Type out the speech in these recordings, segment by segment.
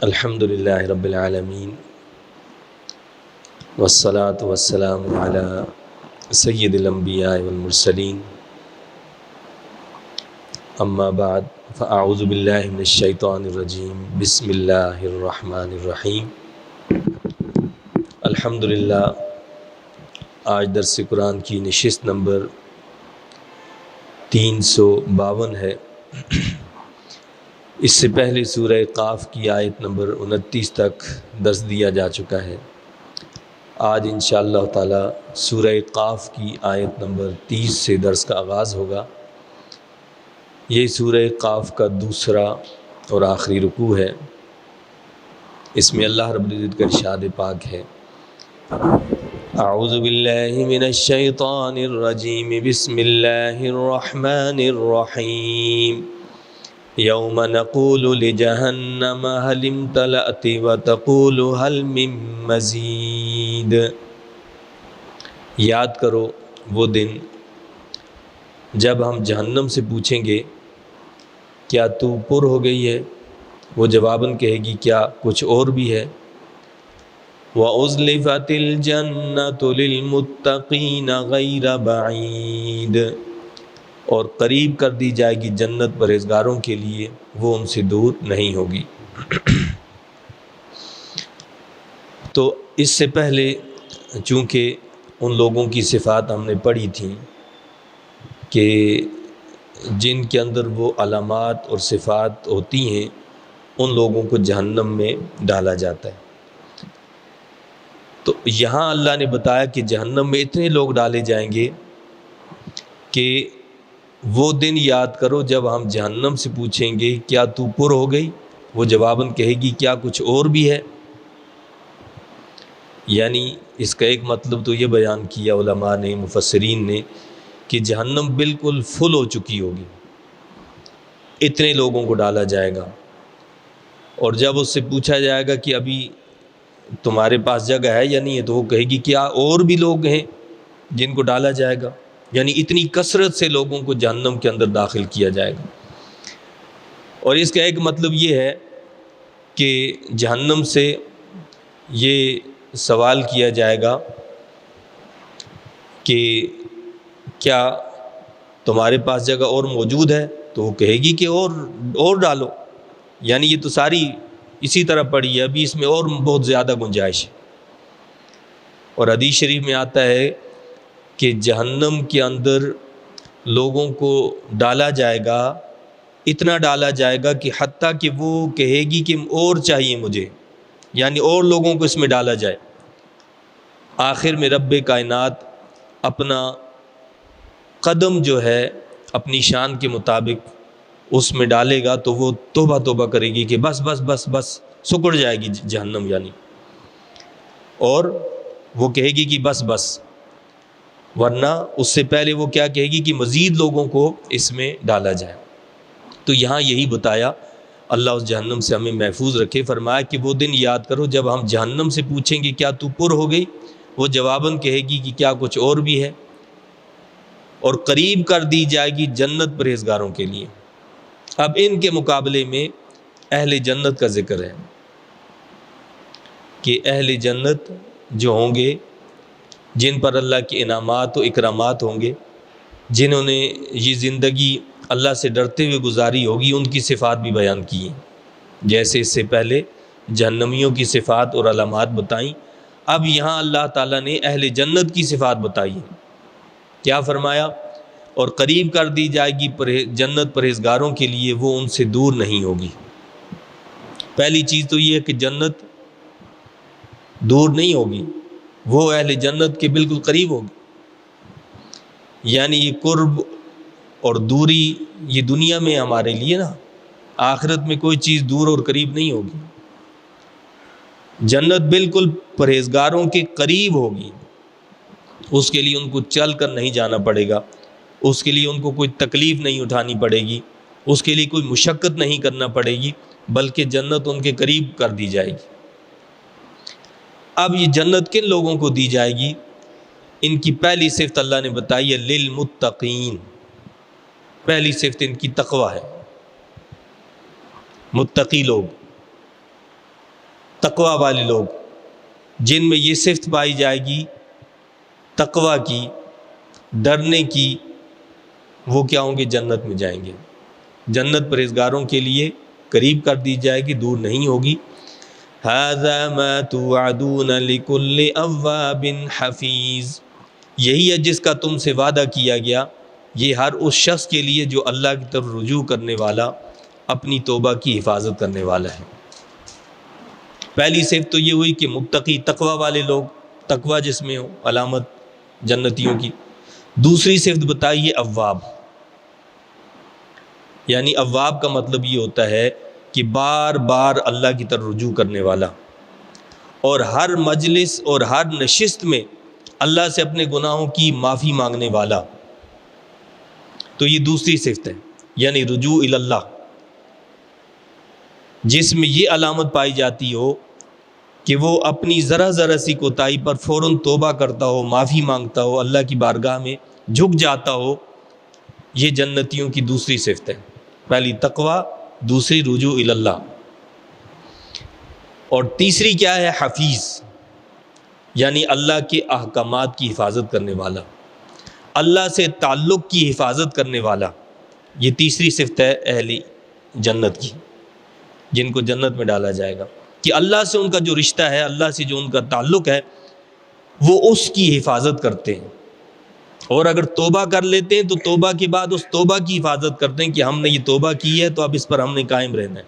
الحمد للہ رب العالمین والصلاة والسلام علی سید الانبیاء والمرسلین اما بعد فاعوذ باللہ من الشیطان الرجیم بسم اللہ الرحمن الرحیم۔ الحمد للہ آج درس قرآن کی نشست نمبر 352 ہے۔ اس سے پہلے سورہ قاف کی آیت نمبر 29 تک درس دیا جا چکا ہے۔ آج انشاءاللہ تعالی سورہ قاف کی آیت نمبر 30 سے درس کا آغاز ہوگا۔ یہ سورہ قاف کا دوسرا اور آخری رکوع ہے۔ اس میں اللہ رب العزت کا ارشاد پاک ہے، اعوذ باللہ من الشیطان الرجیم بسم اللہ الرحمن الرحیم، یوم نقول لجہنم هل امتلأت وتقول هل من مزید۔ یاد کرو وہ دن جب ہم جہنم سے پوچھیں گے کیا تو پر ہو گئی ہے، وہ جواباً کہے گی کیا کچھ اور بھی ہے۔ وَأُزْلِفَتِ الْجَنَّةُ لِلْمُتَّقِينَ غَيْرَ بَعِيدٍ، اور قریب کر دی جائے گی جنت پرہیزگاروں کے لیے، وہ ان سے دور نہیں ہوگی۔ تو اس سے پہلے چونکہ ان لوگوں کی صفات ہم نے پڑھی تھیں کہ جن کے اندر وہ علامات اور صفات ہوتی ہیں ان لوگوں کو جہنم میں ڈالا جاتا ہے۔ تو یہاں اللہ نے بتایا کہ جہنم میں اتنے لوگ ڈالے جائیں گے کہ وہ دن یاد کرو جب ہم جہنم سے پوچھیں گے کیا تو پر ہو گئی، وہ جواباً کہے گی کیا کچھ اور بھی ہے۔ یعنی اس کا ایک مطلب تو یہ بیان کیا علماء نے، مفسرین نے، کہ جہنم بالکل فل ہو چکی ہوگی، اتنے لوگوں کو ڈالا جائے گا۔ اور جب اس سے پوچھا جائے گا کہ ابھی تمہارے پاس جگہ ہے یا نہیں ہے، تو وہ کہے گی کیا اور بھی لوگ ہیں جن کو ڈالا جائے گا۔ یعنی اتنی کثرت سے لوگوں کو جہنم کے اندر داخل کیا جائے گا۔ اور اس کا ایک مطلب یہ ہے کہ جہنم سے یہ سوال کیا جائے گا کہ کیا تمہارے پاس جگہ اور موجود ہے، تو وہ کہے گی کہ اور ڈالو۔ یعنی یہ تو ساری اسی طرح پڑی ہے، ابھی اس میں اور بہت زیادہ گنجائش ہے۔ اور حدیث شریف میں آتا ہے کہ جہنم کے اندر لوگوں کو ڈالا جائے گا، اتنا ڈالا جائے گا کہ حتیٰ کہ وہ کہے گی کہ اور چاہیے مجھے، یعنی اور لوگوں کو اس میں ڈالا جائے۔ آخر میں رب کائنات اپنا قدم جو ہے اپنی شان کے مطابق اس میں ڈالے گا، تو وہ توبہ توبہ کرے گی کہ بس بس بس بس، سکڑ جائے گی جہنم یعنی، اور وہ کہے گی کہ بس بس، ورنہ اس سے پہلے وہ کیا کہے گی کہ مزید لوگوں کو اس میں ڈالا جائے۔ تو یہاں یہی بتایا، اللہ اس جہنم سے ہمیں محفوظ رکھے۔ فرمایا کہ وہ دن یاد کرو جب ہم جہنم سے پوچھیں گے کیا تو پر ہو گئی، وہ جواباً کہے گی کہ کیا کچھ اور بھی ہے، اور قریب کر دی جائے گی جنت پرہیزگاروں کے لیے۔ اب ان کے مقابلے میں اہل جنت کا ذکر ہے کہ اہل جنت جو ہوں گے، جن پر اللہ کے انعامات و اکرامات ہوں گے، جنہوں نے یہ زندگی اللہ سے ڈرتے ہوئے گزاری ہوگی، ان کی صفات بھی بیان کی ہیں، جیسے اس سے پہلے جہنمیوں کی صفات اور علامات بتائیں۔ اب یہاں اللہ تعالیٰ نے اہل جنت کی صفات بتائی ہیں۔ کیا فرمایا؟ اور قریب کر دی جائے گی جنت پرہیزگاروں کے لیے، وہ ان سے دور نہیں ہوگی۔ پہلی چیز تو یہ ہے کہ جنت دور نہیں ہوگی، وہ اہل جنت کے بالکل قریب ہوگی۔ یعنی یہ قرب اور دوری یہ دنیا میں ہمارے لیے نا، آخرت میں کوئی چیز دور اور قریب نہیں ہوگی۔ جنت بالکل پرہیزگاروں کے قریب ہوگی، اس کے لیے ان کو چل کر نہیں جانا پڑے گا، اس کے لیے ان کو کوئی تکلیف نہیں اٹھانی پڑے گی، اس کے لیے کوئی مشقت نہیں کرنا پڑے گی، بلکہ جنت ان کے قریب کر دی جائے گی۔ اب یہ جنت کن لوگوں کو دی جائے گی؟ ان کی پہلی صفت اللہ نے بتائی ہے للمتقین، پہلی صفت ان کی تقوی ہے، متقی لوگ۔ تقوی والے لوگ جن میں یہ صفت پائی جائے گی تقوی کی، ڈرنے کی، وہ کیا ہوں گے؟ جنت میں جائیں گے۔ جنت پرہیزگاروں کے لیے قریب کر دی جائے گی، دور نہیں ہوگی۔ ھذا ما توعدون لکل اواب حفیظ، یہی ہے جس کا تم سے وعدہ کیا گیا، یہ ہر اس شخص کے لیے جو اللہ کی طرف رجوع کرنے والا، اپنی توبہ کی حفاظت کرنے والا ہے۔ پہلی صفت تو یہ ہوئی کہ متقی، تقوی والے لوگ، تقوی جس میں ہو، علامت جنتیوں کی۔ دوسری صفت بتائی ہے اواب، یعنی اواب کا مطلب یہ ہوتا ہے کہ بار بار اللہ کی طرف رجوع کرنے والا، اور ہر مجلس اور ہر نشست میں اللہ سے اپنے گناہوں کی معافی مانگنے والا۔ تو یہ دوسری صفت ہے، یعنی رجوع الی اللہ، جس میں یہ علامت پائی جاتی ہو کہ وہ اپنی ذرا ذرا سی کوتاہی پر فوراً توبہ کرتا ہو، معافی مانگتا ہو، اللہ کی بارگاہ میں جھک جاتا ہو۔ یہ جنتیوں کی دوسری صفت ہے، پہلی تقوی، دوسری رجوع الی اللہ، اور تیسری کیا ہے؟ حفیظ، یعنی اللہ کے احکامات کی حفاظت کرنے والا، اللہ سے تعلق کی حفاظت کرنے والا۔ یہ تیسری صفت ہے اہل جنت کی، جن کو جنت میں ڈالا جائے گا، کہ اللہ سے ان کا جو رشتہ ہے، اللہ سے جو ان کا تعلق ہے، وہ اس کی حفاظت کرتے ہیں، اور اگر توبہ کر لیتے ہیں تو توبہ کے بعد اس توبہ کی حفاظت کرتے ہیں کہ ہم نے یہ توبہ کی ہے تو اب اس پر ہم نے قائم رہنا ہے۔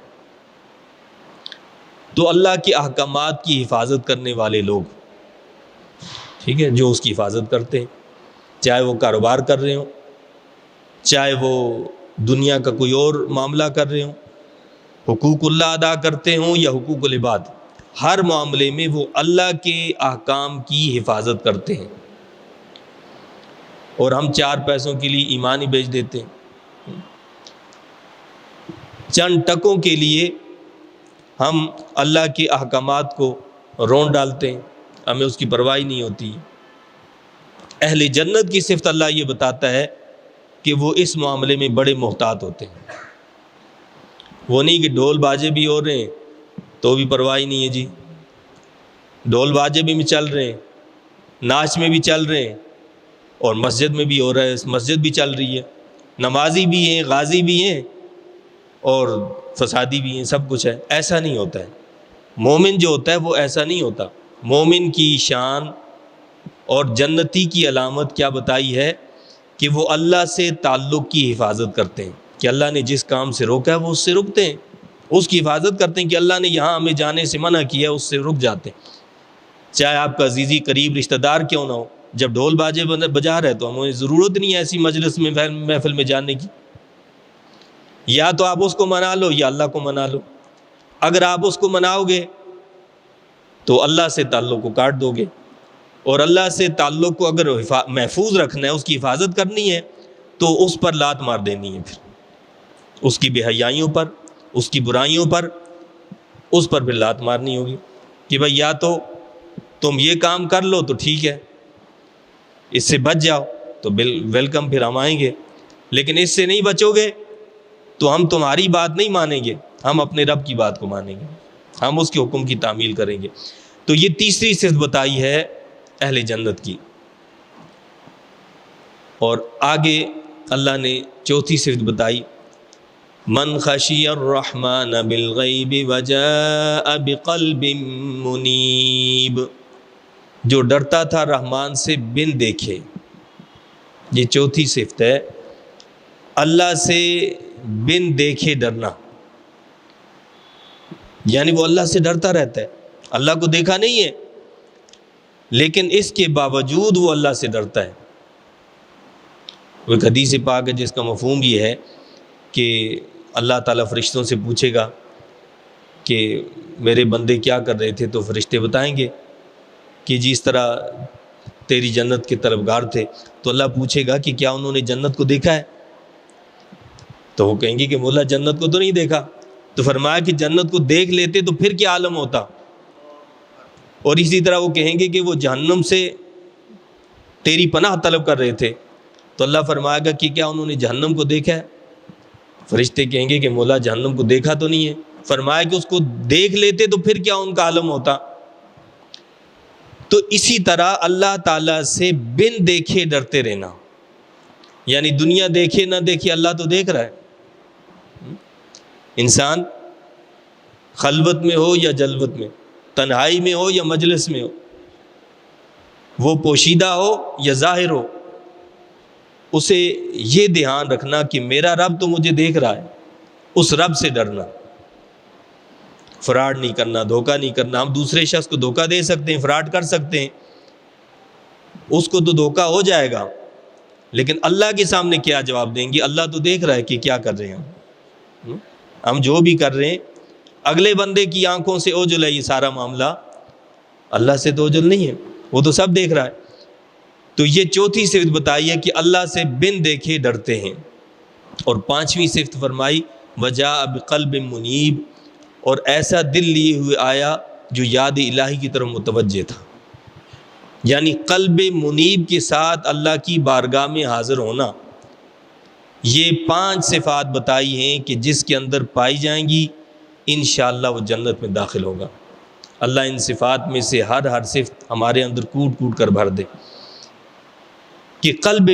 تو اللہ کے احکامات کی حفاظت کرنے والے لوگ، ٹھیک ہے، جو اس کی حفاظت کرتے ہیں، چاہے وہ کاروبار کر رہے ہوں، چاہے وہ دنیا کا کوئی اور معاملہ کر رہے ہوں، حقوق اللہ ادا کرتے ہوں یا حقوق العباد، ہر معاملے میں وہ اللہ کے احکام کی حفاظت کرتے ہیں۔ اور ہم چار پیسوں کے لیے ایمان ہی بیچ دیتے ہیں، چند ٹکوں کے لیے ہم اللہ کے احکامات کو رون ڈالتے ہیں، ہمیں اس کی پرواہ نہیں ہوتی۔ اہل جنت کی صفت اللہ یہ بتاتا ہے کہ وہ اس معاملے میں بڑے محتاط ہوتے ہیں۔ وہ نہیں کہ ڈھول باجے بھی ہو رہے ہیں تو بھی پرواہ نہیں ہے جی، ڈھول باجے بھی چل رہے ہیں، ناچ میں بھی چل رہے ہیں، اور مسجد میں بھی ہو رہا ہے، مسجد بھی چل رہی ہے، نمازی بھی ہیں، غازی بھی ہیں، اور فسادی بھی ہیں، سب کچھ ہے۔ ایسا نہیں ہوتا ہے۔ مومن جو ہوتا ہے وہ ایسا نہیں ہوتا۔ مومن کی شان اور جنتی کی علامت کیا بتائی ہے کہ وہ اللہ سے تعلق کی حفاظت کرتے ہیں، کہ اللہ نے جس کام سے روکا ہے وہ اس سے رکتے ہیں، اس کی حفاظت کرتے ہیں، کہ اللہ نے یہاں ہمیں جانے سے منع کیا ہے اس سے رک جاتے ہیں، چاہے آپ کا عزیزی قریب رشتہ دار کیوں نہ ہو۔ جب ڈھول باجے بجا رہے تو ہمیں ضرورت نہیں ہے ایسی مجلس میں، محفل میں جانے کی۔ یا تو آپ اس کو منا لو یا اللہ کو منا لو۔ اگر آپ اس کو مناؤ گے تو اللہ سے تعلق کو کاٹ دو گے، اور اللہ سے تعلق کو اگر محفوظ رکھنا ہے، اس کی حفاظت کرنی ہے، تو اس پر لات مار دینی ہے، پھر اس کی بے حیائیوں پر، اس کی برائیوں پر، اس پر پھر لات مارنی ہوگی کہ بھائی یا تو تم یہ کام کر لو تو ٹھیک ہے، اس سے بچ جاؤ تو ویلکم، پھر ہم آئیں گے، لیکن اس سے نہیں بچو گے تو ہم تمہاری بات نہیں مانیں گے، ہم اپنے رب کی بات کو مانیں گے، ہم اس کے حکم کی تعمیل کریں گے۔ تو یہ تیسری صفت بتائی ہے اہل جنت کی۔ اور آگے اللہ نے چوتھی صفت بتائی، من خشی الرحمن بالغیب وجاء بقلب منیب، جو ڈرتا تھا رحمان سے بن دیکھے۔ یہ چوتھی صفت ہے، اللہ سے بن دیکھے ڈرنا، یعنی وہ اللہ سے ڈرتا رہتا ہے، اللہ کو دیکھا نہیں ہے لیکن اس کے باوجود وہ اللہ سے ڈرتا ہے۔ وہ ایک حدیث پاک ہے جس کا مفہوم یہ ہے کہ اللہ تعالیٰ فرشتوں سے پوچھے گا کہ میرے بندے کیا کر رہے تھے، تو فرشتے بتائیں گے کہ جی اس طرح تیری جنت کے طلبگار تھے۔ تو اللہ پوچھے گا کہ کیا انہوں نے جنت کو دیکھا ہے؟ تو وہ کہیں گے کہ مولا جنت کو تو نہیں دیکھا۔ تو فرمایا کہ جنت کو دیکھ لیتے تو پھر کیا عالم ہوتا۔ اور اسی طرح وہ کہیں گے کہ وہ جہنم سے تیری پناہ طلب کر رہے تھے، تو اللہ فرمائے گا کہ کیا انہوں نے جہنم کو دیکھا ہے؟ فرشتے کہیں گے کہ مولا جہنم کو دیکھا تو نہیں ہے۔ فرمایا کہ اس کو دیکھ لیتے تو پھر کیا ان کا عالم ہوتا۔ تو اسی طرح اللہ تعالیٰ سے بن دیکھے ڈرتے رہنا، یعنی دنیا دیکھے نہ دیکھے اللہ تو دیکھ رہا ہے۔ انسان خلوت میں ہو یا جلوت میں، تنہائی میں ہو یا مجلس میں ہو، وہ پوشیدہ ہو یا ظاہر ہو، اسے یہ دھیان رکھنا کہ میرا رب تو مجھے دیکھ رہا ہے، اس رب سے ڈرنا، فراڈ نہیں کرنا، دھوکہ نہیں کرنا۔ ہم دوسرے شخص کو دھوکہ دے سکتے ہیں، فراڈ کر سکتے ہیں، اس کو تو دھوکہ ہو جائے گا، لیکن اللہ کے سامنے کیا جواب دیں گے؟ اللہ تو دیکھ رہا ہے کہ کیا کر رہے ہیں ہم جو بھی کر رہے ہیں۔ اگلے بندے کی آنکھوں سے اوجل ہے یہ سارا معاملہ، اللہ سے تو اوجل نہیں ہے، وہ تو سب دیکھ رہا ہے۔ تو یہ چوتھی صفت بتائی ہے کہ اللہ سے بن دیکھے ڈرتے ہیں۔ اور پانچویں صفت فرمائی وجاء بقلب منیب، اور ایسا دل لیے ہوئے آیا جو یاد الہی کی طرف متوجہ تھا، یعنی قلب منیب کے ساتھ اللہ کی بارگاہ میں حاضر ہونا۔ یہ 5 صفات بتائی ہیں کہ جس کے اندر پائی جائیں گی انشاءاللہ وہ جنت میں داخل ہوگا۔ اللہ ان صفات میں سے ہر صفت ہمارے اندر کوٹ کوٹ کر بھر دے۔ کہ قلب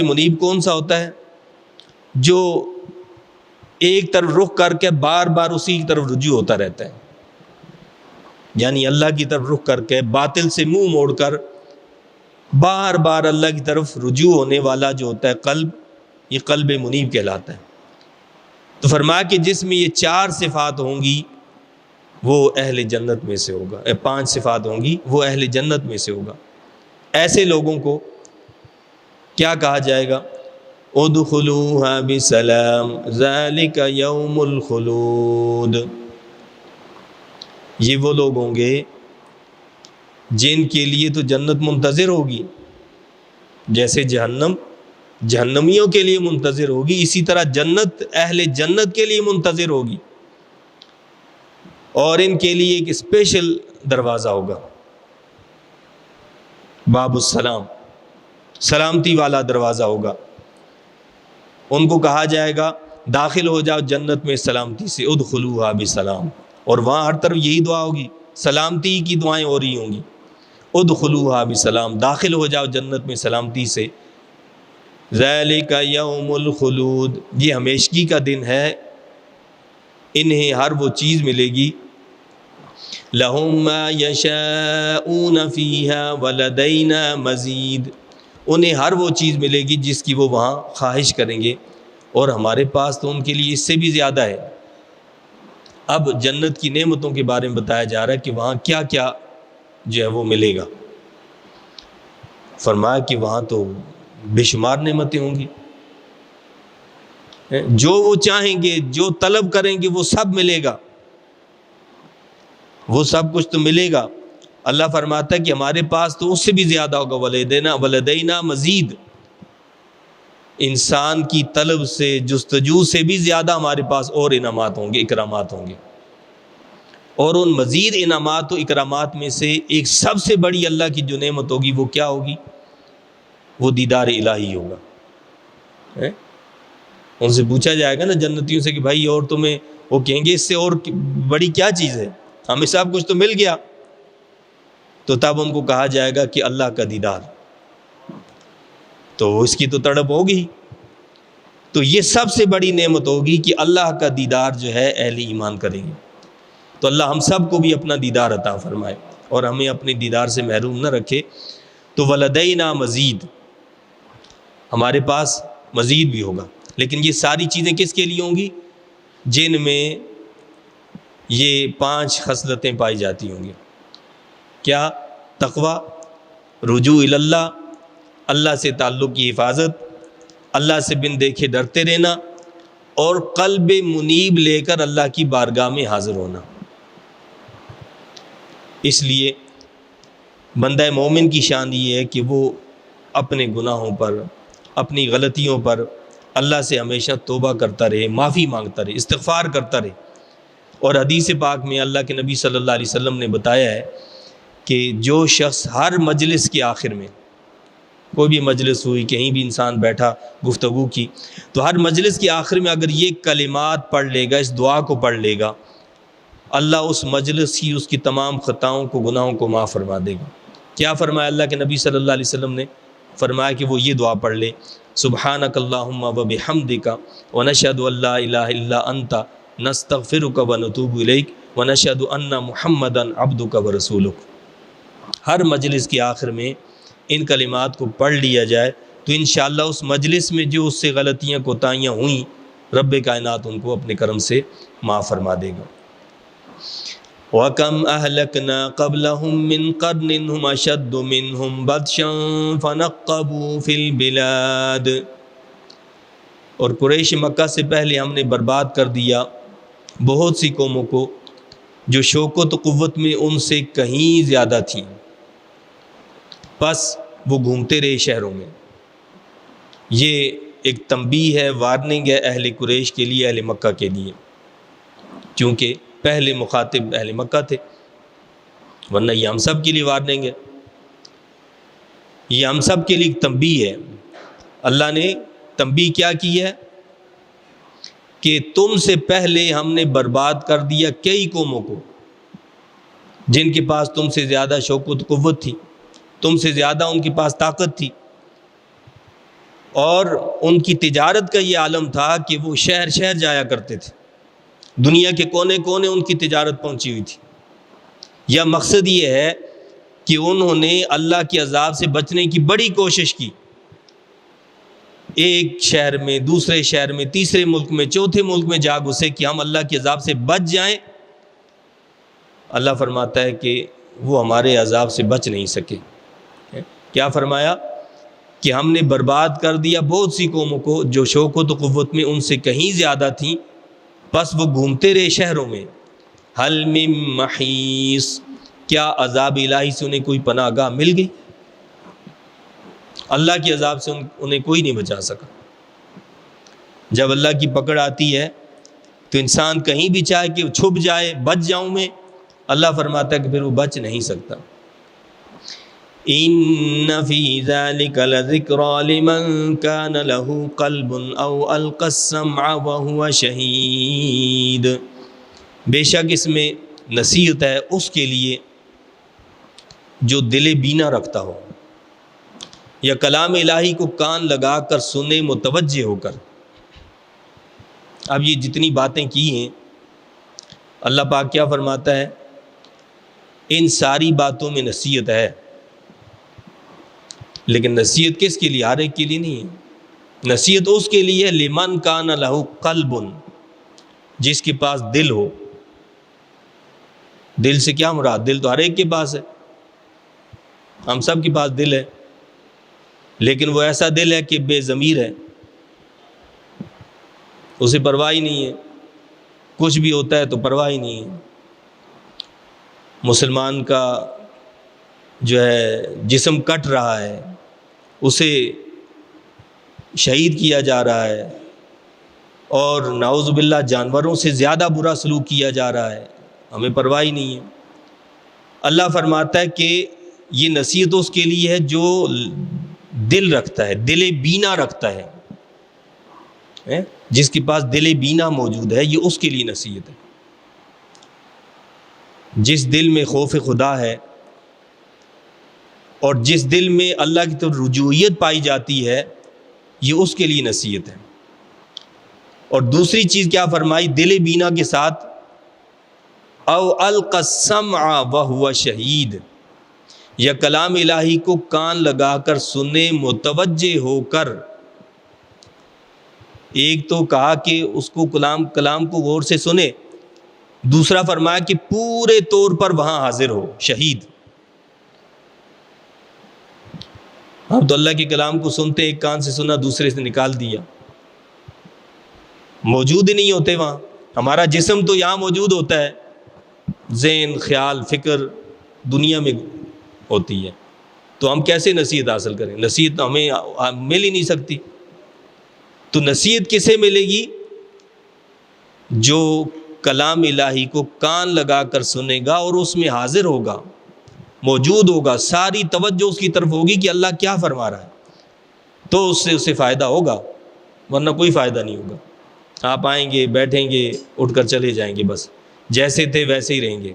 منیب کون سا ہوتا ہے؟ جو ایک طرف رخ کر کے بار بار اسی کی طرف رجوع ہوتا رہتا ہے، یعنی اللہ کی طرف رخ کر کے باطل سے منہ موڑ کر بار بار اللہ کی طرف رجوع ہونے والا جو ہوتا ہے قلب، یہ قلب منیب کہلاتا ہے۔ تو فرمایا کہ جس میں یہ 4 صفات ہوں گی وہ اہل جنت میں سے ہوگا، 5 صفات ہوں گی وہ اہل جنت میں سے ہوگا۔ ایسے لوگوں کو کیا کہا جائے گا؟ ادخلوها بسلام ذالک یوم الخلود۔ یہ وہ لوگ ہوں گے جن کے لیے تو جنت منتظر ہوگی، جیسے جہنمیوں کے لیے منتظر ہوگی، اسی طرح جنت اہل جنت کے لیے منتظر ہوگی، اور ان کے لیے ایک اسپیشل دروازہ ہوگا، باب السلام، سلامتی والا دروازہ ہوگا۔ ان کو کہا جائے گا داخل ہو جاؤ جنت میں سلامتی سے، ادخلوها بسلام، اور وہاں ہر طرف یہی دعا ہوگی، سلامتی کی دعائیں ہو رہی ہوں گی، ادخلوها بسلام، داخل ہو جاؤ جنت میں سلامتی سے۔ ذالک یوم الخلود، یہ ہمیشگی کا دن ہے، انہیں ہر وہ چیز ملے گی، لہم ما یشاءون فیہا ولدینا مزید، انہیں ہر وہ چیز ملے گی جس کی وہ وہاں خواہش کریں گے، اور ہمارے پاس تو ان کے لیے اس سے بھی زیادہ ہے۔ اب جنت کی نعمتوں کے بارے میں بتایا جا رہا ہے کہ وہاں کیا کیا جو ہے وہ ملے گا۔ فرمایا کہ وہاں تو بے شمار نعمتیں ہوں گی، جو وہ چاہیں گے، جو طلب کریں گے وہ سب ملے گا، وہ سب کچھ تو ملے گا۔ اللہ فرماتا ہے کہ ہمارے پاس تو اس سے بھی زیادہ ہوگا، ولدینا مزید، انسان کی طلب سے جستجو سے بھی زیادہ ہمارے پاس اور انعامات ہوں گے، اکرامات ہوں گے۔ اور ان مزید انعامات و اکرامات میں سے ایک سب سے بڑی اللہ کی جو نعمت ہوگی وہ کیا ہوگی؟ وہ دیدار الہی ہوگا۔ ان سے پوچھا جائے گا نا جنتیوں سے کہ بھائی اور تمہیں، وہ کہیں گے اس سے اور بڑی کیا چیز ہے، ہمیں سب کچھ تو مل گیا۔ تو تب ان کو کہا جائے گا کہ اللہ کا دیدار، تو اس کی تو تڑپ ہوگی۔ تو یہ سب سے بڑی نعمت ہوگی کہ اللہ کا دیدار جو ہے اہل ایمان کریں گے۔ تو اللہ ہم سب کو بھی اپنا دیدار عطا فرمائے اور ہمیں اپنے دیدار سے محروم نہ رکھے۔ تو ولدینا مزید، ہمارے پاس مزید بھی ہوگا، لیکن یہ ساری چیزیں کس کے لیے ہوں گی؟ جن میں یہ 5 خصلتیں پائی جاتی ہوں گی۔ کیا؟ تقوی، رجوع اللہ، اللہ سے تعلق کی حفاظت، اللہ سے بن دیکھے ڈرتے رہنا، اور قلب منیب لے کر اللہ کی بارگاہ میں حاضر ہونا۔ اس لیے بندہ مومن کی شان یہ ہے کہ وہ اپنے گناہوں پر، اپنی غلطیوں پر اللہ سے ہمیشہ توبہ کرتا رہے، معافی مانگتا رہے، استغفار کرتا رہے۔ اور حدیث پاک میں اللہ کے نبی صلی اللہ علیہ وسلم نے بتایا ہے کہ جو شخص ہر مجلس کے آخر میں کوئی بھی مجلس ہوئی، کہیں بھی انسان بیٹھا گفتگو کی، تو ہر مجلس کے آخر میں اگر یہ کلمات پڑھ لے گا، اس دعا کو پڑھ لے گا، اللہ اس مجلس کی اس کی تمام خطاؤں کو، گناہوں کو معاف فرما دے گا۔ کیا فرمایا اللہ کے نبی صلی اللہ علیہ وسلم نے؟ فرمایا کہ وہ یہ دعا پڑھ لے، سبحانک اللہم وبحمدک ونشہد ان لا الہ الا انت نستغفرک ونتوب الیک ونشہد ان محمدا عبدک ورسولک۔ ہر مجلس کے آخر میں ان کلمات کو پڑھ لیا جائے تو انشاءاللہ اس مجلس میں جو اس سے غلطیاں کوتاہیاں ہوئیں، رب کائنات ان کو اپنے کرم سے معاف فرما دے گا۔ وَكَمْ أَهْلَكْنَا قَبْلَهُمْ مِنْ قَرْنٍ هُمْ أَشَدُّ مِنْهُمْ بَطْشًا فَنَقَّبُوا فِي الْبِلَادِ، اور قریش مکہ سے پہلے ہم نے برباد کر دیا بہت سی قوموں کو جو شوکت و قوت میں ان سے کہیں زیادہ تھیں، بس وہ گھومتے رہے شہروں میں۔ یہ ایک تنبیہ ہے، وارننگ ہے اہل قریش کے لیے، اہل مکہ کے لیے، کیونکہ پہلے مخاطب اہل مکہ تھے، ورنہ یہ ہم سب کے لیے وارننگ ہے، یہ ہم سب کے لیے ایک تنبیہ ہے۔ اللہ نے تنبیہ کیا کی ہے کہ تم سے پہلے ہم نے برباد کر دیا کئی قوموں کو جن کے پاس تم سے زیادہ شوکت قوت تھی، تم سے زیادہ ان کے پاس طاقت تھی، اور ان کی تجارت کا یہ عالم تھا کہ وہ شہر شہر جایا کرتے تھے، دنیا کے کونے کونے ان کی تجارت پہنچی ہوئی تھی۔ یا مقصد یہ ہے کہ انہوں نے اللہ کے عذاب سے بچنے کی بڑی کوشش کی، ایک شہر میں، دوسرے شہر میں، تیسرے ملک میں، چوتھے ملک میں جا گھسے کہ ہم اللہ کے عذاب سے بچ جائیں۔ اللہ فرماتا ہے کہ وہ ہمارے عذاب سے بچ نہیں سکے۔ کیا فرمایا کہ ہم نے برباد کر دیا بہت سی قوموں کو جو شوکت و قوت میں ان سے کہیں زیادہ تھیں، بس وہ گھومتے رہے شہروں میں۔ حل من محیص، کیا عذاب الہی سے انہیں کوئی پناہ گاہ مل گئی؟ اللہ کے عذاب سے انہیں کوئی نہیں بچا سکا۔ جب اللہ کی پکڑ آتی ہے تو انسان کہیں بھی چاہے کہ چھپ جائے، بچ جاؤں میں، اللہ فرماتا ہے کہ پھر وہ بچ نہیں سکتا۔ ان فی ذلک لذکری لمن کان لہ قلب او القی السمع وہو شہید، بے شک اس میں نصیحت ہے اس کے لیے جو دل بینا رکھتا ہو یا کلام الہی کو کان لگا کر سنے، متوجہ ہو کر۔ اب یہ جتنی باتیں کی ہیں، اللہ پاک کیا فرماتا ہے؟ ان ساری باتوں میں نصیحت ہے، لیکن نصیحت کس کے لیے؟ ہر ایک کے لیے نہیں ہے۔ نصیحت اس کے لیے ہے لمن کان لہ قلب، جس کے پاس دل ہو۔ دل سے کیا مراد؟ دل تو ہر ایک کے پاس ہے، ہم سب کے پاس دل ہے، لیکن وہ ایسا دل ہے کہ بے ضمیر ہے، اسے پرواہ ہی نہیں ہے، کچھ بھی ہوتا ہے تو پرواہ ہی نہیں ہے۔ مسلمان کا جو ہے جسم کٹ رہا ہے، اسے شہید کیا جا رہا ہے، اور نعوذ باللہ جانوروں سے زیادہ برا سلوک کیا جا رہا ہے، ہمیں پرواہ ہی نہیں ہے۔ اللہ فرماتا ہے کہ یہ نصیحت اس کے لیے ہے جو دل رکھتا ہے، دل بینا رکھتا ہے، جس کے پاس دل بینا موجود ہے، یہ اس کے لیے نصیحت ہے۔ جس دل میں خوف خدا ہے اور جس دل میں اللہ کی طرف رجوعیت پائی جاتی ہے، یہ اس کے لیے نصیحت ہے۔ اور دوسری چیز کیا فرمائی دل بینا کے ساتھ؟ او القی السمع وہو شہید، یا کلام الہی کو کان لگا کر سنے، متوجہ ہو کر۔ ایک تو کہا کہ اس کو کلام کو غور سے سنے، دوسرا فرمایا کہ پورے طور پر وہاں حاضر ہو، شہید۔ ہم تو اللہ کے کلام کو سنتے، ایک کان سے سنا، دوسرے سے نکال دیا، موجود ہی نہیں ہوتے وہاں۔ ہمارا جسم تو یہاں موجود ہوتا ہے، ذہن، خیال، فکر دنیا میں ہوتی ہے، تو ہم کیسے نصیحت حاصل کریں؟ نصیحت ہمیں مل ہی نہیں سکتی۔ تو نصیحت کسے ملے گی؟ جو کلام الہی کو کان لگا کر سنے گا اور اس میں حاضر ہوگا، موجود ہوگا، ساری توجہ اس کی طرف ہوگی کہ اللہ کیا فرما رہا ہے۔ تو اس سے اسے فائدہ ہوگا، ورنہ کوئی فائدہ نہیں ہوگا۔ آپ آئیں گے، بیٹھیں گے، اٹھ کر چلے جائیں گے، بس جیسے تھے ویسے ہی رہیں گے۔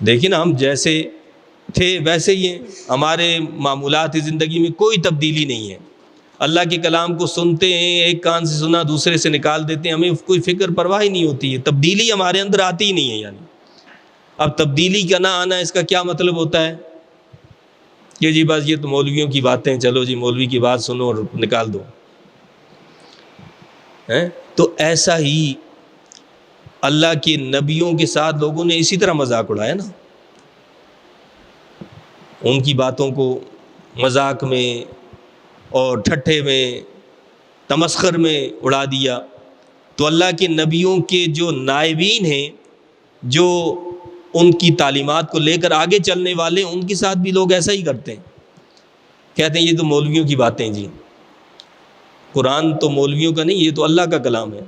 دیکھیں نا، ہم جیسے تھے ویسے ہی ہیں، ہمارے معمولات زندگی میں کوئی تبدیلی نہیں ہے۔ اللہ کے کلام کو سنتے ہیں، ایک کان سے سنا دوسرے سے نکال دیتے ہیں، ہمیں کوئی فکر پرواہ ہی نہیں ہوتی ہے، تبدیلی ہمارے اندر آتی ہی نہیں ہے۔ یعنی اب تبدیلی کا نہ آنا، اس کا کیا مطلب ہوتا ہے کہ جی بس یہ تو مولویوں کی باتیں، چلو جی مولوی کی بات سنو اور نکال دو۔ تو ایسا ہی اللہ کے نبیوں کے ساتھ لوگوں نے اسی طرح مذاق اڑایا نا، ان کی باتوں کو مذاق میں اور ٹھٹھے میں، تمسخر میں اڑا دیا۔ تو اللہ کے نبیوں کے جو نائبین ہیں، جو ان کی تعلیمات کو لے کر آگے چلنے والے، ان کے ساتھ بھی لوگ ایسا ہی کرتے ہیں، کہتے ہیں یہ تو مولویوں کی باتیں جی، قرآن تو مولویوں کا نہیں، یہ تو اللہ کا کلام ہے،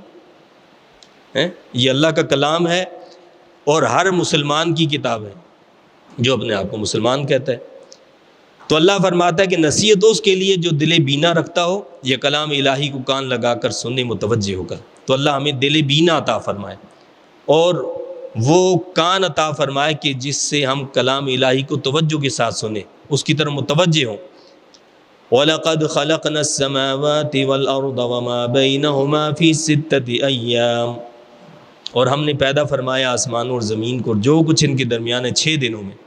یہ اللہ کا کلام ہے اور ہر مسلمان کی کتاب ہے جو اپنے آپ کو مسلمان کہتا ہے۔ تو اللہ فرماتا ہے کہ نصیحت اس کے لیے جو دل بینا رکھتا ہو، یہ کلام الہی کو کان لگا کر سننے متوجہ ہو کر۔ تو اللہ ہمیں دل بینا عطا فرمائے اور وہ کان عطا فرمائے کہ جس سے ہم کلام الہی کو توجہ کے ساتھ سنیں، اس کی طرف متوجہ ہوں۔ وَلَقَدْ خَلَقْنَا السَّمَاوَاتِ وَالْأَرْضَ وَمَا بَيْنَهُمَا فِي سِتَّةِ أَيَّامٍ، اور ہم نے پیدا فرمایا آسمانوں اور زمین کو، جو کچھ ان کے درمیان ہے 6 دنوں میں۔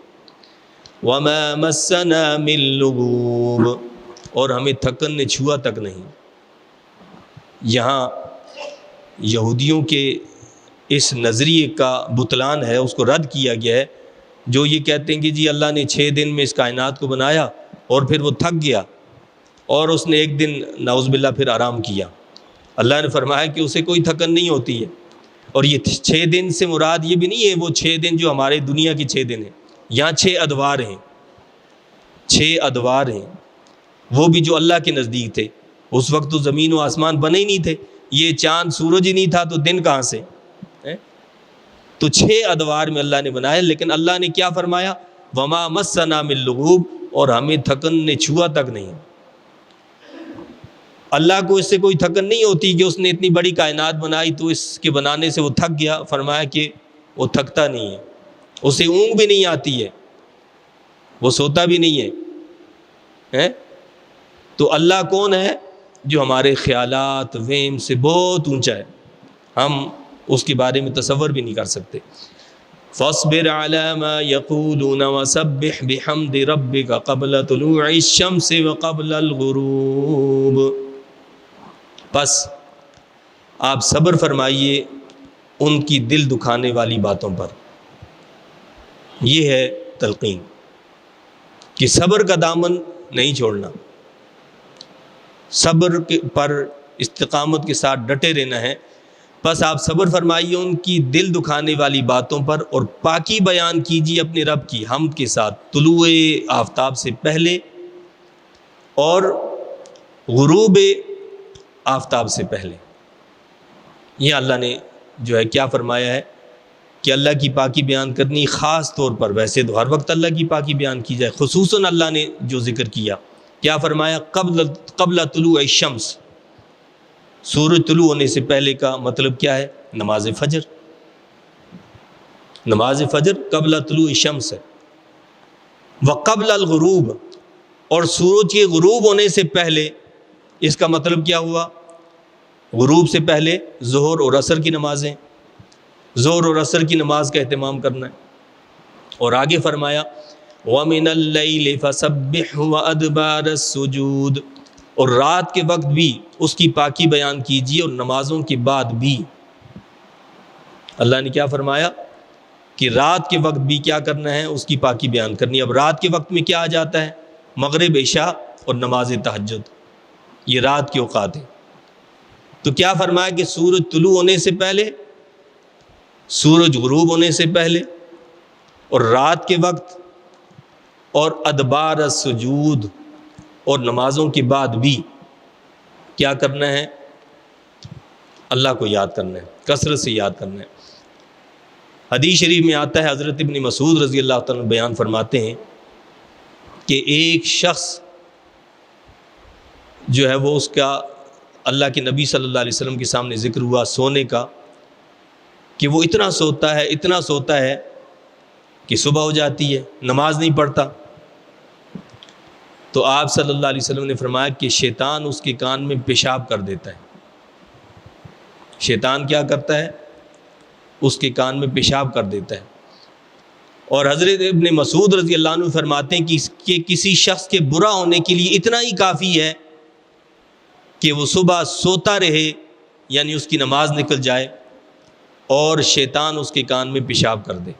وَمَا مَسَّنَا مِن لُغُوبٍ، اور ہمیں تھکن نے چھوا تک نہیں۔ یہاں یہودیوں کے اس نظریے کا بطلان ہے، اس کو رد کیا گیا ہے، جو یہ کہتے ہیں کہ جی اللہ نے 6 دن میں اس کائنات کو بنایا اور پھر وہ تھک گیا اور اس نے ایک دن نعوذ باللہ پھر آرام کیا۔ اللہ نے فرمایا کہ اسے کوئی تھکن نہیں ہوتی ہے، اور یہ 6 دن سے مراد یہ بھی نہیں ہے وہ 6 دن جو ہمارے دنیا کی 6 دن ہیں، یہاں 6 ادوار ہیں، 6 ادوار ہیں، وہ بھی جو اللہ کے نزدیک تھے۔ اس وقت تو زمین و آسمان بنے ہی نہیں تھے، یہ چاند سورج ہی نہیں تھا، تو دن کہاں سے؟ تو 6 ادوار میں اللہ نے بنایا، لیکن اللہ نے کیا فرمایا؟ وما مسنا من لغوب، اور ہمیں تھکن نے چھوا تک نہیں۔ اللہ کو اس سے کوئی تھکن نہیں ہوتی کہ اس نے اتنی بڑی کائنات بنائی تو اس کے بنانے سے وہ تھک گیا۔ فرمایا کہ وہ تھکتا نہیں ہے، اسے اونگ بھی نہیں آتی ہے، وہ سوتا بھی نہیں ہے۔ تو اللہ کون ہے؟ جو ہمارے خیالات وہم سے بہت اونچا ہے، ہم اس کے بارے میں تصور بھی نہیں کر سکتے۔ فاصبر على ما يقولون وسبح بحمد ربك قبل طلوع الشمس وقبل الغروب، پس آپ صبر فرمائیے ان کی دل دکھانے والی باتوں پر۔ یہ ہے تلقین کہ صبر کا دامن نہیں چھوڑنا، صبر پر استقامت کے ساتھ ڈٹے رہنا ہے۔ بس آپ صبر فرمائیے ان کی دل دکھانے والی باتوں پر، اور پاکی بیان کیجیے اپنے رب کی حمد کے ساتھ، طلوع آفتاب سے پہلے اور غروب آفتاب سے پہلے۔ یہ اللہ نے جو ہے کیا فرمایا ہے کہ اللہ کی پاکی بیان کرنی خاص طور پر، ویسے تو ہر وقت اللہ کی پاکی بیان کی جائے، خصوصاً اللہ نے جو ذکر کیا، کیا فرمایا؟ قبل طلوع الشمس، سورج طلوع ہونے سے پہلے کا مطلب کیا ہے؟ نماز فجر۔ نماز فجر قبل طلوع الشمس ہے۔ وقبل الغروب، اور سورج کے غروب ہونے سے پہلے، اس کا مطلب کیا ہوا؟ غروب سے پہلے ظہر اور عصر کی نمازیں، ظہر اور عصر کی نماز کا اہتمام کرنا ہے۔ اور آگے فرمایا وَمِنَ اللَّيْلِ فَسَبِّحْهُ وَأَدْبَارَ السُّجُودِ، اور رات کے وقت بھی اس کی پاکی بیان کیجیے اور نمازوں کے بعد بھی۔ اللہ نے کیا فرمایا کہ رات کے وقت بھی کیا کرنا ہے؟ اس کی پاکی بیان کرنی۔ اب رات کے وقت میں کیا آ جاتا ہے؟ مغرب، عشاء اور نماز تہجد، یہ رات کے اوقات ہیں۔ تو کیا فرمایا کہ سورج طلوع ہونے سے پہلے، سورج غروب ہونے سے پہلے اور رات کے وقت اور ادبار السجود اور نمازوں کے بعد بھی کیا کرنا ہے؟ اللہ کو یاد کرنا ہے، کثرت سے یاد کرنا ہے۔ حدیث شریف میں آتا ہے، حضرت ابن مسعود رضی اللہ تعالیٰ بیان فرماتے ہیں کہ ایک شخص جو ہے وہ اس کا اللہ کے نبی صلی اللہ علیہ وسلم کے سامنے ذکر ہوا سونے کا، کہ وہ اتنا سوتا ہے کہ صبح ہو جاتی ہے، نماز نہیں پڑھتا. تو آپ صلی اللہ علیہ وسلم نے فرمایا کہ شیطان اس کے کان میں پیشاب کر دیتا ہے. شیطان کیا کرتا ہے؟ اس کے کان میں پیشاب کر دیتا ہے. اور حضرت ابن مسعود رضی اللہ عنہ فرماتے ہیں کہ کسی شخص کے برا ہونے کے لیے اتنا ہی کافی ہے کہ وہ صبح سوتا رہے، یعنی اس کی نماز نکل جائے اور شیطان اس کے کان میں پیشاب کر دے.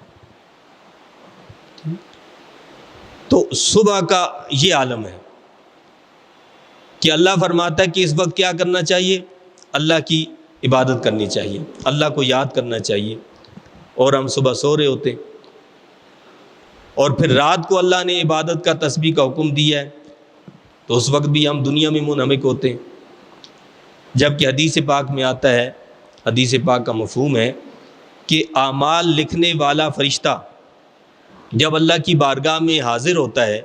تو صبح کا یہ عالم ہے کہ اللہ فرماتا ہے کہ اس وقت کیا کرنا چاہیے؟ اللہ کی عبادت کرنی چاہیے، اللہ کو یاد کرنا چاہیے. اور ہم صبح سو رہے ہوتے ہیں، اور پھر رات کو اللہ نے عبادت کا تسبیح کا حکم دیا ہے، تو اس وقت بھی ہم دنیا میں منہمک ہوتے ہیں. جبکہ حدیث پاک میں آتا ہے، حدیث پاک کا مفہوم ہے کہ اعمال لکھنے والا فرشتہ جب اللہ کی بارگاہ میں حاضر ہوتا ہے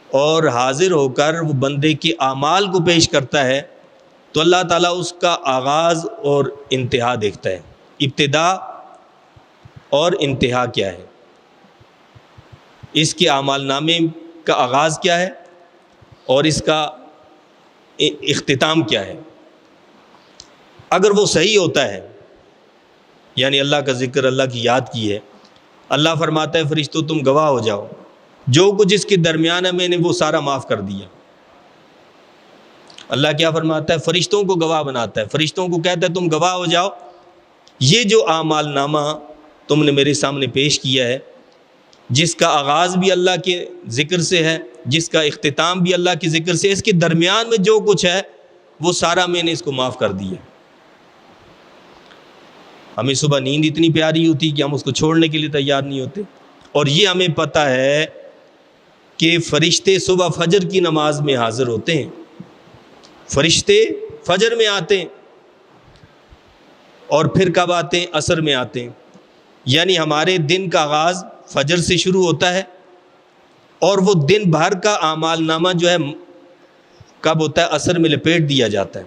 اور حاضر ہو کر وہ بندے کے اعمال کو پیش کرتا ہے، تو اللہ تعالیٰ اس کا آغاز اور انتہا دیکھتا ہے. ابتدا اور انتہا کیا ہے، اس کے اعمال نامے کا آغاز کیا ہے اور اس کا اختتام کیا ہے. اگر وہ صحیح ہوتا ہے، یعنی اللہ کا ذکر، اللہ کی یاد کی ہے، اللہ فرماتا ہے فرشتوں تم گواہ ہو جاؤ، جو کچھ اس کے درمیان ہے میں نے وہ سارا معاف کر دیا. اللہ کیا فرماتا ہے؟ فرشتوں کو گواہ بناتا ہے، فرشتوں کو کہتا ہے تم گواہ ہو جاؤ، یہ جو اعمال نامہ تم نے میرے سامنے پیش کیا ہے، جس کا آغاز بھی اللہ کے ذکر سے ہے، جس کا اختتام بھی اللہ کے ذکر سے، اس کے درمیان میں جو کچھ ہے وہ سارا میں نے اس کو معاف کر دیا. ہمیں صبح نیند اتنی پیاری ہوتی کہ ہم اس کو چھوڑنے کے لیے تیار نہیں ہوتے. اور یہ ہمیں پتہ ہے کہ فرشتے صبح فجر کی نماز میں حاضر ہوتے ہیں، فرشتے فجر میں آتے ہیں، اور پھر کب آتے ہیں؟ عصر میں آتے ہیں. یعنی ہمارے دن کا آغاز فجر سے شروع ہوتا ہے، اور وہ دن بھر کا اعمال نامہ جو ہے کب ہوتا ہے؟ عصر میں لپیٹ دیا جاتا ہے.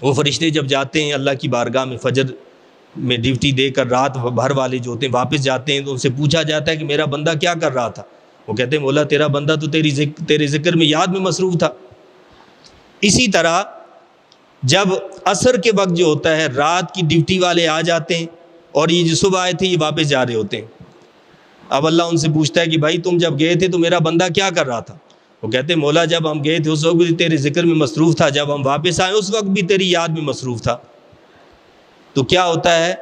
وہ فرشتے جب جاتے ہیں اللہ کی بارگاہ میں فجر میں ڈیوٹی دے کر، رات بھر والے جو ہوتے ہیں واپس جاتے ہیں، تو ان سے پوچھا جاتا ہے کہ میرا بندہ کیا کر رہا تھا؟ وہ کہتے ہیں مولا تیرا بندہ تو تیرے ذکر میں، یاد میں مصروف تھا. اسی طرح جب عصر کے وقت جو ہوتا ہے، رات کی ڈیوٹی والے آ جاتے ہیں، اور یہ جو صبح آئے تھے یہ واپس جا رہے ہوتے ہیں. اب اللہ ان سے پوچھتا ہے کہ بھائی تم جب گئے تھے تو میرا بندہ کیا کر رہا تھا؟ وہ کہتے ہیں مولا جب ہم گئے تھے اس وقت بھی تیرے ذکر میں مصروف تھا، جب ہم واپس آئے اس وقت بھی تیری یاد میں مصروف تھا. تو کیا ہوتا ہے؟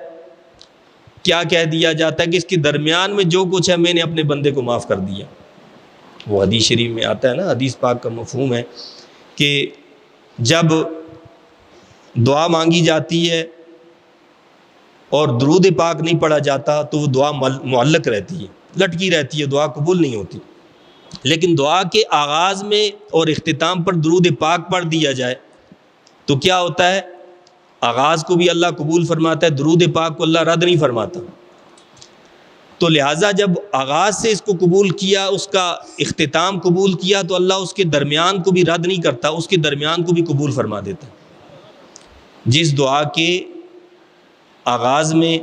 کیا کہہ دیا جاتا ہے کہ اس کے درمیان میں جو کچھ ہے میں نے اپنے بندے کو معاف کر دیا. وہ حدیث شریف میں آتا ہے نا، حدیث پاک کا مفہوم ہے کہ جب دعا مانگی جاتی ہے اور درود پاک نہیں پڑھا جاتا تو وہ دعا معلق رہتی ہے، لٹکی رہتی ہے، دعا قبول نہیں ہوتی. لیکن دعا کے آغاز میں اور اختتام پر درود پاک پڑھ دیا جائے تو کیا ہوتا ہے؟ آغاز کو بھی اللہ قبول فرماتا ہے، درود پاک کو اللہ رد نہیں فرماتا. تو لہٰذا جب آغاز سے اس کو قبول کیا، اس کا اختتام قبول کیا، تو اللہ اس کے درمیان کو بھی رد نہیں کرتا، اس کے درمیان کو بھی قبول فرما دیتا. جس دعا کے آغاز میں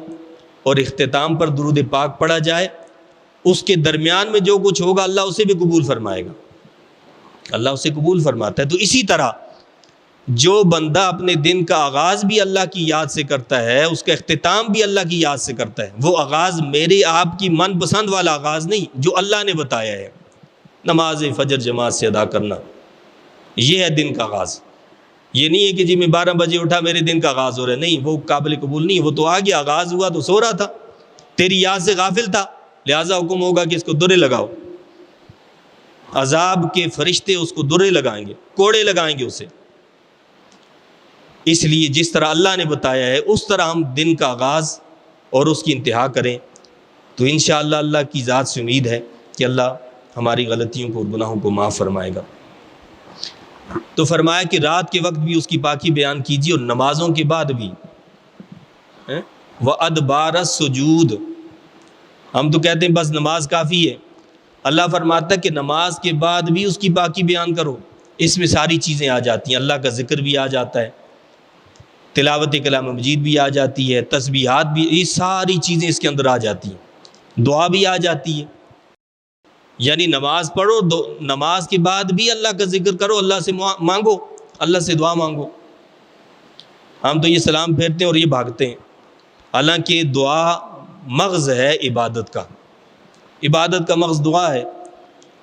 اور اختتام پر درود پاک پڑھا جائے، اس کے درمیان میں جو کچھ ہوگا اللہ اسے بھی قبول فرمائے گا، اللہ اسے قبول فرماتا ہے. تو اسی طرح جو بندہ اپنے دن کا آغاز بھی اللہ کی یاد سے کرتا ہے، اس کا اختتام بھی اللہ کی یاد سے کرتا ہے. وہ آغاز میرے آپ کی من پسند والا آغاز نہیں، جو اللہ نے بتایا ہے، نماز فجر جماعت سے ادا کرنا، یہ ہے دن کا آغاز. یہ نہیں ہے کہ جی میں 12 بجے اٹھا میرے دن کا آغاز ہو رہا ہے، نہیں، وہ قابل قبول نہیں. وہ تو آگے آغاز ہوا تو سو رہا تھا، تیری یاد سے غافل تھا، لہٰذا حکم ہوگا کہ اس کو درے لگاؤ. عذاب کے فرشتے اس کو درے لگائیں گے، کوڑے لگائیں گے اسے. اس لیے جس طرح اللہ نے بتایا ہے اس طرح ہم دن کا آغاز اور اس کی انتہا کریں تو انشاءاللہ اللہ کی ذات سے امید ہے کہ اللہ ہماری غلطیوں کو اور گناہوں کو معاف فرمائے گا. تو فرمایا کہ رات کے وقت بھی اس کی پاکی بیان کیجیے، اور نمازوں کے بعد بھی. وَأَدْبَارَ السُّجُودِ، ہم تو کہتے ہیں بس نماز کافی ہے. اللہ فرماتا ہے کہ نماز کے بعد بھی اس کی پاکی بیان کرو، اس میں ساری چیزیں آ جاتی ہیں، اللہ کا ذکر بھی آ جاتا ہے، تلاوت کلام مجید بھی آ جاتی ہے، تسبیحات بھی، یہ ساری چیزیں اس کے اندر آ جاتی ہیں، دعا بھی آ جاتی ہے۔ یعنی نماز پڑھو، نماز کے بعد بھی اللہ کا ذکر کرو، اللہ سے مانگو، اللہ سے دعا مانگو۔ ہم تو یہ سلام پھیرتے ہیں اور یہ بھاگتے ہیں، حالانکہ دعا مغز ہے عبادت کا، عبادت کا مغز دعا ہے۔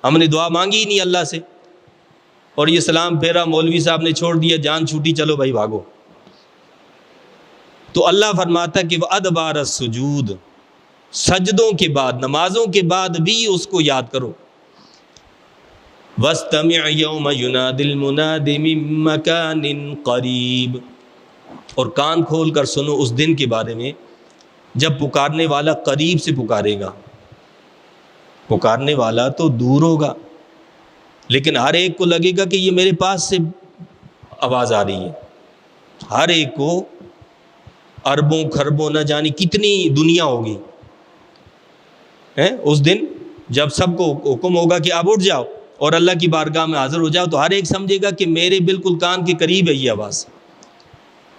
ہم نے دعا مانگی ہی نہیں اللہ سے، اور یہ سلام پھیرا، مولوی صاحب نے چھوڑ دیا، جان چھوٹی، چلو بھائی بھاگو۔ تو اللہ فرماتا کہ وَأَدْبَارَ السُّجُودِ، سجدوں کے بعد، نمازوں کے بعد بھی اس کو یاد کرو۔ وَاسْتَمِعْ يَوْمَ يُنَادِ الْمُنَادِ مِن مَّكَانٍ قَرِيبٍ، اور کان کھول کر سنو اس دن کے بارے میں جب پکارنے والا قریب سے پکارے گا۔ پکارنے والا تو دور ہوگا، لیکن ہر ایک کو لگے گا کہ یہ میرے پاس سے آواز آ رہی ہے۔ ہر ایک کو اربوں خربوں نہ جانے کتنی دنیا ہوگی اس دن جب سب کو حکم ہوگا کہ آپ اٹھ جاؤ اور اللہ کی بارگاہ میں حاضر ہو جاؤ، تو ہر ایک سمجھے گا کہ میرے بالکل کان کے قریب ہے یہ آواز۔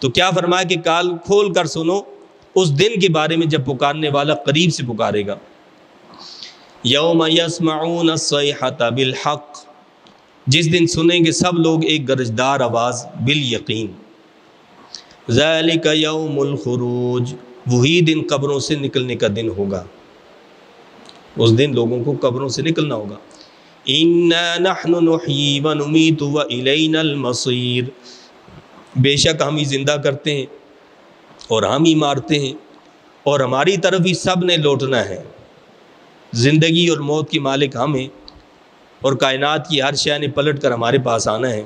تو کیا فرمایا کہ کان کھول کر سنو اس دن کے بارے میں جب پکارنے والا قریب سے پکارے گا۔ یوم یسمعون الصیحۃ بالحق، جس دن سنیں گے سب لوگ ایک گرجدار آواز بالیقین۔ ذالک یوم الخروج، وہی دن قبروں سے نکلنے کا دن ہوگا، اس دن لوگوں کو قبروں سے نکلنا ہوگا۔ انا نحن نحیی ونمیت والینا المصیر، بے شک ہم ہی زندہ کرتے ہیں اور ہم ہی مارتے ہیں اور ہماری طرف ہی سب نے لوٹنا ہے۔ زندگی اور موت کی مالک ہم ہیں، اور کائنات کی ہر شے نے پلٹ کر ہمارے پاس آنا ہے۔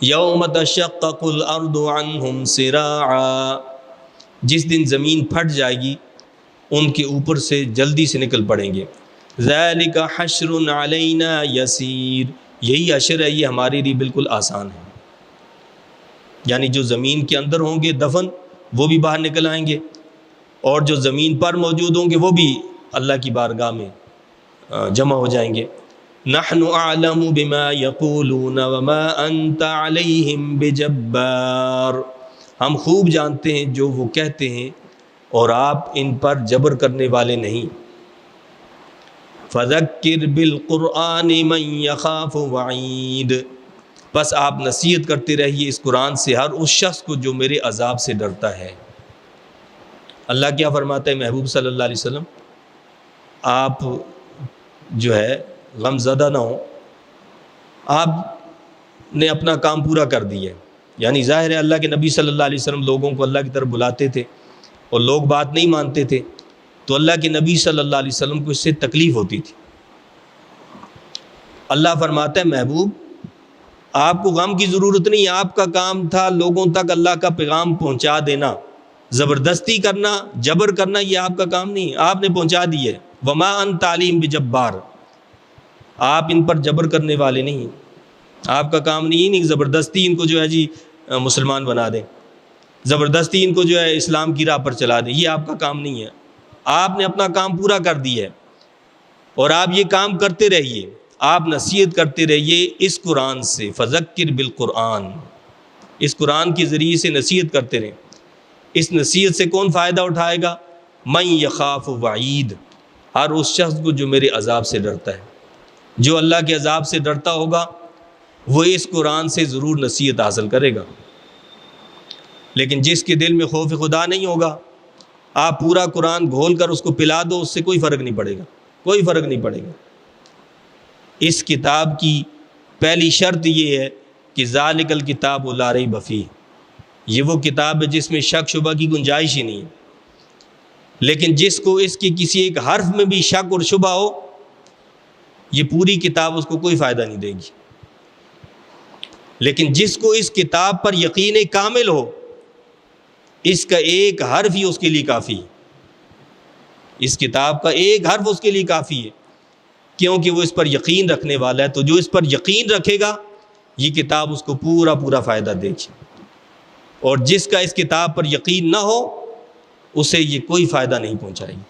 یوم تشقق الارض عنہم سراعا، جس دن زمین پھٹ جائے گی ان کے اوپر سے جلدی سے نکل پڑیں گے۔ ذالک حشر علینا یسیر، یہی حشر ہے، یہ ہمارے لیے بالکل آسان ہے۔ یعنی جو زمین کے اندر ہوں گے دفن، وہ بھی باہر نکل آئیں گے، اور جو زمین پر موجود ہوں گے وہ بھی اللہ کی بارگاہ میں جمع ہو جائیں گے۔ نحن اعلم بما یقولون وما انت علیہم بجبار، ہم خوب جانتے ہیں جو وہ کہتے ہیں اور آپ ان پر جبر کرنے والے نہیں۔ فذکر بالقرآن من یخاف وعید، بس آپ نصیحت کرتے رہیے اس قرآن سے ہر اس شخص کو جو میرے عذاب سے ڈرتا ہے۔ اللہ کیا فرماتا ہے محبوب صلی اللہ علیہ وسلم، آپ جو ہے غم زدہ نہ ہو، آپ نے اپنا کام پورا کر دیا ہے۔ یعنی ظاہر ہے اللہ کے نبی صلی اللہ علیہ وسلم لوگوں کو اللہ کی طرف بلاتے تھے اور لوگ بات نہیں مانتے تھے، تو اللہ کے نبی صلی اللہ علیہ وسلم کو اس سے تکلیف ہوتی تھی۔ اللہ فرماتا ہے محبوب آپ کو غم کی ضرورت نہیں، آپ کا کام تھا لوگوں تک اللہ کا پیغام پہنچا دینا، زبردستی کرنا، جبر کرنا یہ آپ کا کام نہیں، آپ نے پہنچا دی ہے۔ وما انت علیہم بجبار، آپ ان پر جبر کرنے والے نہیں، آپ کا کام نہیں زبردستی ان کو جو ہے جی مسلمان بنا دیں، زبردستی ان کو جو ہے اسلام کی راہ پر چلا دیں، یہ آپ کا کام نہیں ہے۔ آپ نے اپنا کام پورا کر دیا ہے، اور آپ یہ کام کرتے رہیے، آپ نصیحت کرتے رہیے اس قرآن سے۔ فذکر بالقرآن، اس قرآن کے ذریعے سے نصیحت کرتے رہیں۔ اس نصیحت سے کون فائدہ اٹھائے گا؟ من یخاف وعید، ہر اس شخص کو جو میرے عذاب سے ڈرتا ہے۔ جو اللہ کے عذاب سے ڈرتا ہوگا وہ اس قرآن سے ضرور نصیحت حاصل کرے گا، لیکن جس کے دل میں خوف خدا نہیں ہوگا، آپ پورا قرآن گھول کر اس کو پلا دو، اس سے کوئی فرق نہیں پڑے گا، کوئی فرق نہیں پڑے گا۔ اس کتاب کی پہلی شرط یہ ہے کہ ذالک الکتاب لا ریب فیہ، یہ وہ کتاب ہے جس میں شک شبہ کی گنجائش ہی نہیں ہے۔ لیکن جس کو اس کے کسی ایک حرف میں بھی شک اور شبہ ہو، یہ پوری کتاب اس کو کوئی فائدہ نہیں دے گی۔ لیکن جس کو اس کتاب پر یقین کامل ہو، اس کا ایک حرف ہی اس کے لیے کافی ہے، اس کتاب کا ایک حرف اس کے لیے کافی ہے، کیونکہ وہ اس پر یقین رکھنے والا ہے۔ تو جو اس پر یقین رکھے گا یہ کتاب اس کو پورا پورا فائدہ دے گی، اور جس کا اس کتاب پر یقین نہ ہو اسے یہ کوئی فائدہ نہیں پہنچائے گی۔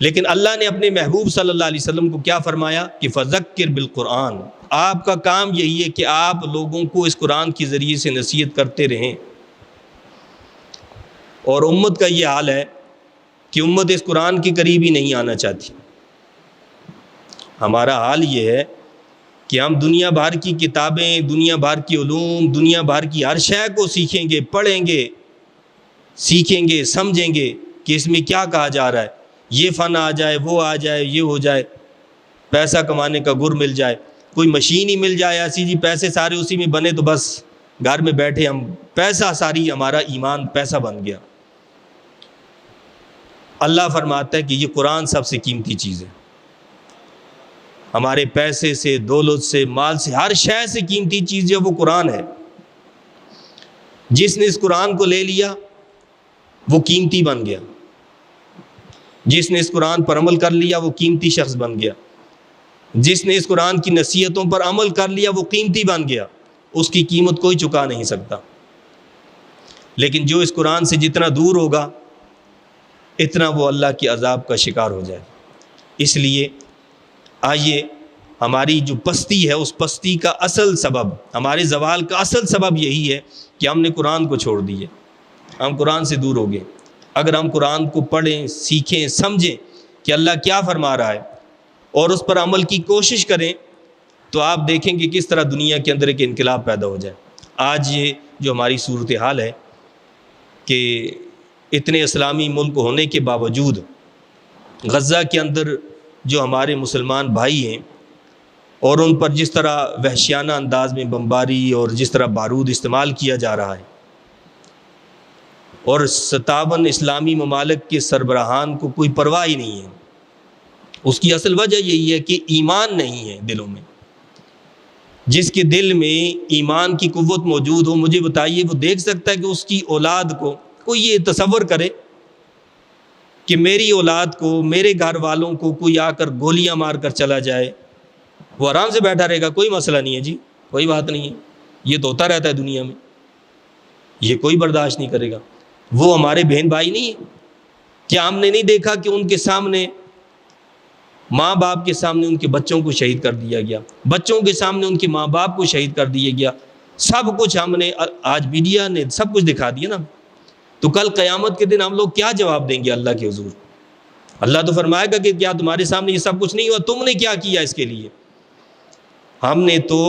لیکن اللہ نے اپنے محبوب صلی اللہ علیہ وسلم کو کیا فرمایا کہ فذکر بالقرآن، آپ کا کام یہی ہے کہ آپ لوگوں کو اس قرآن کے ذریعے سے نصیحت کرتے رہیں. اور امت کا یہ حال ہے کہ امت اس قرآن کے قریب ہی نہیں آنا چاہتی. ہمارا حال یہ ہے کہ ہم دنیا بھر کی کتابیں، دنیا بھر کی علوم، دنیا بھر کی ہر شے کو سیکھیں گے، پڑھیں گے، سیکھیں گے، سمجھیں گے کہ اس میں کیا کہا جا رہا ہے. یہ فن آ جائے، وہ آ جائے، یہ ہو جائے، پیسہ کمانے کا گر مل جائے، کوئی مشین ہی مل جائے ایسی جی پیسے سارے اسی میں بنے تو بس گھر میں بیٹھے ہم پیسہ، ساری ہمارا ایمان پیسہ بن گیا. اللہ فرماتا ہے کہ یہ قرآن سب سے قیمتی چیز ہے. ہمارے پیسے سے، دولت سے، مال سے، ہر شے سے قیمتی چیز جو وہ قرآن ہے. جس نے اس قرآن کو لے لیا وہ قیمتی بن گیا. جس نے اس قرآن پر عمل کر لیا وہ قیمتی شخص بن گیا. جس نے اس قرآن کی نصیحتوں پر عمل کر لیا وہ قیمتی بن گیا. اس کی قیمت کوئی چکا نہیں سکتا. لیکن جو اس قرآن سے جتنا دور ہوگا اتنا وہ اللہ کے عذاب کا شکار ہو جائے. اس لیے آئیے ہماری جو پستی ہے اس پستی کا اصل سبب، ہمارے زوال کا اصل سبب یہی ہے کہ ہم نے قرآن کو چھوڑ دیے، ہم قرآن سے دور ہو گئے. اگر ہم قرآن کو پڑھیں، سیکھیں، سمجھیں کہ اللہ کیا فرما رہا ہے اور اس پر عمل کی کوشش کریں تو آپ دیکھیں کہ کس طرح دنیا کے اندر ایک انقلاب پیدا ہو جائے. آج یہ جو ہماری صورتحال ہے کہ اتنے اسلامی ملک ہونے کے باوجود غزہ کے اندر جو ہمارے مسلمان بھائی ہیں اور ان پر جس طرح وحشیانہ انداز میں بمباری اور جس طرح بارود استعمال کیا جا رہا ہے اور 57 اسلامی ممالک کے سربراہان کو کوئی پرواہ ہی نہیں ہے. اس کی اصل وجہ یہی ہے کہ ایمان نہیں ہے دلوں میں. جس کے دل میں ایمان کی قوت موجود ہو، مجھے بتائیے وہ دیکھ سکتا ہے کہ اس کی اولاد کو، کوئی یہ تصور کرے کہ میری اولاد کو، میرے گھر والوں کو کوئی آ کر گولیاں مار کر چلا جائے، وہ آرام سے بیٹھا رہے گا، کوئی مسئلہ نہیں ہے جی، کوئی بات نہیں ہے، یہ تو ہوتا رہتا ہے دنیا میں، یہ کوئی برداشت نہیں کرے گا. وہ ہمارے بہن بھائی نہیں ہیں؟ کیا ہم نے نہیں دیکھا کہ ان کے سامنے، ماں باپ کے سامنے ان کے بچوں کو شہید کر دیا گیا، بچوں کے سامنے ان کے ماں باپ کو شہید کر دیا گیا. سب کچھ ہم نے، آج میڈیا نے سب کچھ دکھا دیا نا. تو کل قیامت کے دن ہم لوگ کیا جواب دیں گے اللہ کے حضور؟ اللہ تو فرمائے گا کہ کیا تمہارے سامنے یہ سب کچھ نہیں ہوا، تم نے کیا کیا اس کے لیے؟ ہم نے تو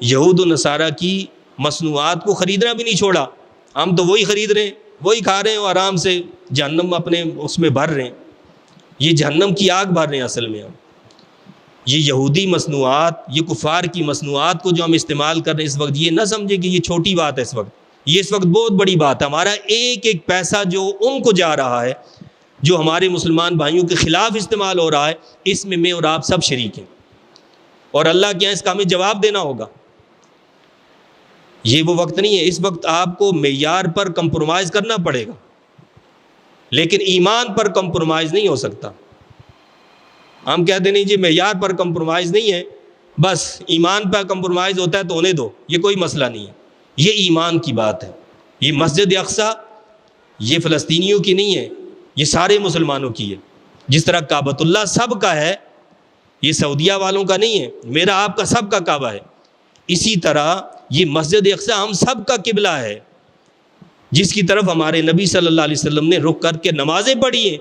یہود و نصارہ کی مصنوعات کو خریدنا بھی نہیں چھوڑا، ہم تو وہی خرید رہے ہیں، وہی کھا رہے ہیں اور آرام سے جہنم اپنے اس میں بھر رہے ہیں. یہ جہنم کی آگ بھر رہے ہیں اصل میں. ہم یہ یہودی مصنوعات، یہ کفار کی مصنوعات کو جو ہم استعمال کر رہے ہیں اس وقت، یہ نہ سمجھے کہ یہ چھوٹی بات ہے. اس وقت یہ اس وقت بہت بڑی بات ہے. ہمارا ایک ایک پیسہ جو ان کو جا رہا ہے، جو ہمارے مسلمان بھائیوں کے خلاف استعمال ہو رہا ہے، اس میں میں اور آپ سب شریک ہیں اور اللہ کے یہاں اس کا ہمیں جواب دینا ہوگا. یہ وہ وقت نہیں ہے. اس وقت آپ کو معیار پر کمپرومائز کرنا پڑے گا لیکن ایمان پر کمپرومائز نہیں ہو سکتا. ہم کہتے نہیں جی معیار پر کمپرومائز نہیں ہے، بس ایمان پر کمپرومائز ہوتا ہے تو ہونے دو، یہ کوئی مسئلہ نہیں ہے. یہ ایمان کی بات ہے. یہ مسجد اقصی یہ فلسطینیوں کی نہیں ہے، یہ سارے مسلمانوں کی ہے. جس طرح کعبۃ اللہ سب کا ہے، یہ سعودیہ والوں کا نہیں ہے، میرا آپ کا سب کا کعبہ ہے. اسی طرح یہ مسجد اقصی ہم سب کا قبلہ ہے، جس کی طرف ہمارے نبی صلی اللہ علیہ وسلم نے رخ کر کے نمازیں پڑھی ہیں.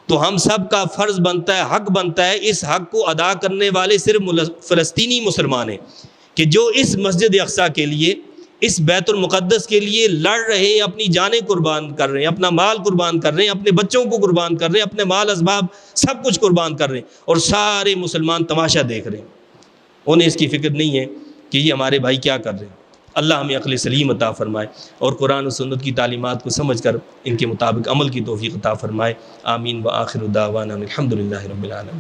تو ہم سب کا فرض بنتا ہے، حق بنتا ہے، اس حق کو ادا کرنے والے صرف فلسطینی مسلمان ہیں کہ جو اس مسجد اقصی کے لیے، اس بیت المقدس کے لیے لڑ رہے ہیں، اپنی جانیں قربان کر رہے ہیں، اپنا مال قربان کر رہے ہیں، اپنے بچوں کو قربان کر رہے ہیں، اپنے مال اسباب سب کچھ قربان کر رہے ہیں اور سارے مسلمان تماشا دیکھ رہے ہیں. انہیں اس کی فکر نہیں ہے کہ یہ ہمارے بھائی کیا کر رہے ہیں. اللہ ہمیں عقل سلیم عطا فرمائے اور قرآن و سنت کی تعلیمات کو سمجھ کر ان کے مطابق عمل کی توفیق عطا فرمائے. آمین. وآخر دعوانا الحمدللہ رب العالمین.